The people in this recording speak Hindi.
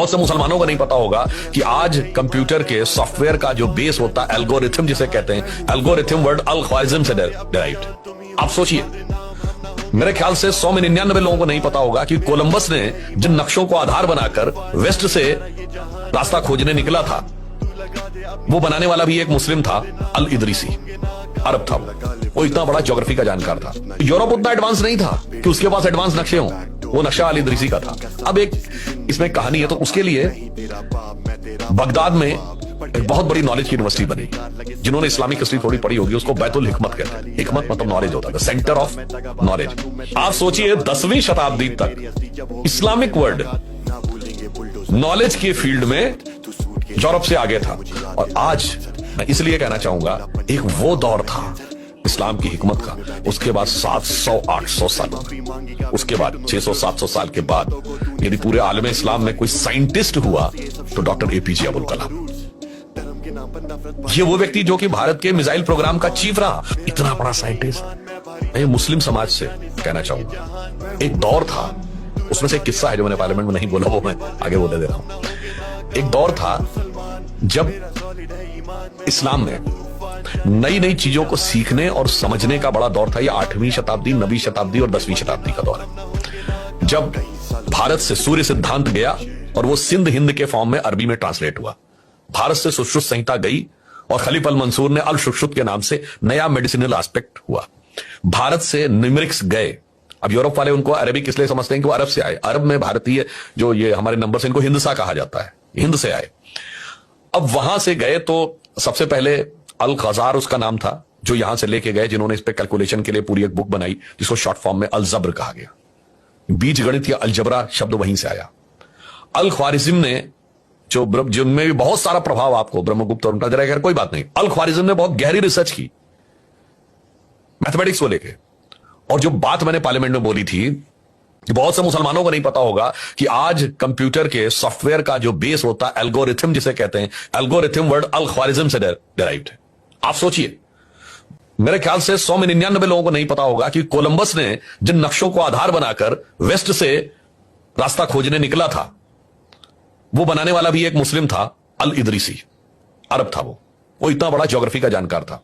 बहुत से मुसलमानों को नहीं पता होगा कि आज कंप्यूटर के सॉफ्टवेयर का जो बेस होता है एल्गोरिथम जिसे कहते हैं, एल्गोरिथम वर्ड अल ख्वारिज़्म से डिराइव्ड। आप सोचिए, मेरे ख्याल से 100 में 99 लोगों को नहीं पता होगा कि कोलंबस ने जिन नक्शों को आधार बनाकर वेस्ट से रास्ता खोजने निकला था, वो बनाने वाला भी एक मुस्लिम था, अल इदरीसी, अरब था। वो इतना बड़ा ज्योग्राफी का जानकार था। यूरोप उतना एडवांस नहीं था कि उसके पास एडवांस नक्शे हों, वो नक्शा अल इदरीसी का था। अब एक इसमें कहानी है, तो उसके लिए बगदाद में एक बहुत बड़ी नॉलेज की यूनिवर्सिटी बनी। जिन्होंने इस्लामिक हिस्ट्री थोड़ी पढ़ी होगी उसको बैतुल हिकमत कहते हैं। हिकमत मतलब नॉलेज होता है, सेंटर ऑफ नॉलेज। आप सोचिए 10वीं शताब्दी तक इस्लामिक वर्ल्ड नॉलेज के फील्ड में यूरोप से आगे था। और आज मैं इसलिए कहना चाहूंगा, एक वो दौर था इस्लाम की हिकमत का, उसके बाद 700-800 साल, उसके बाद 600-700 साल के बाद यदि पूरे आलम इस्लाम में कोई साइंटिस्ट हुआ तो डॉक्टर एपीजे अब्दुल कलाम। ये वो व्यक्ति जो कि भारत के मिसाइल प्रोग्राम का चीफ रहा, इतना बड़ा साइंटिस्ट। मैं मुस्लिम समाज से कहना चाहूंगा, एक दौर था, उसमें से एक किस्सा है जो मैंने पार्लियामेंट में नहीं बोला, वो मैं आगे बोले दे रहा हूं। एक दौर था जब इस्लाम में नई नई चीजों को सीखने और समझने का बड़ा दौर था। ये 8वीं शताब्दी, 9वीं शताब्दी और 10वीं शताब्दी का दौर है, जब भारत से सूर्य सिद्धांत गया और वो सिंध हिंद के फॉर्म में अरबी में ट्रांसलेट हुआ। भारत से सुश्रुत संहिता गई और खलीफ अल मंसूर ने अल सुश्रुत के नाम से नया मेडिसिनल एस्पेक्ट हुआ। भारत से न्यूमेरिक्स गए। अब यूरोप वाले उनको अरबिक इसलिए समझते हैं कि वो अरब से आए। अरब में भारतीय जो ये हमारे नंबर से, इनको हिंदसा कहा जाता है, हिंद से आए। अब वहां से गए तो सबसे पहले अल खजार उसका नाम था, जो यहां से लेके गए, जिन्होंने इस पे कैलकुलेशन के लिए पूरी एक बुक बनाई जिसको शॉर्ट फॉर्म में अल जब्र कहा गया। बीज गणित या अलजबरा शब्द वहीं से आया। अल ख्वारिज़्म ने जो जिनमें भी बहुत सारा प्रभाव आपको ब्रह्मगुप्त और उनका जरा, खैर कोई बात नहीं, अल ख्वारिज़्म ने बहुत गहरी रिसर्च की मैथमेटिक्स को लेके। और जो बात मैंने पार्लियामेंट में बोली थी, बहुत से मुसलमानों को नहीं पता होगा कि आज कंप्यूटर के सॉफ्टवेयर का जो बेस होता है एल्गोरिथम जिसे कहते हैं, एल्गोरिथम वर्ड अल ख्वारिज़्म से डिराइव्ड है। आप सोचिए, मेरे ख्याल से 100 में 99 लोगों को नहीं पता होगा कि कोलंबस ने जिन नक्शों को आधार बनाकर वेस्ट से रास्ता खोजने निकला था, वो बनाने वाला भी एक मुस्लिम था, अल इदरीसी, अरब था। वो इतना बड़ा ज्योग्राफी का जानकार था।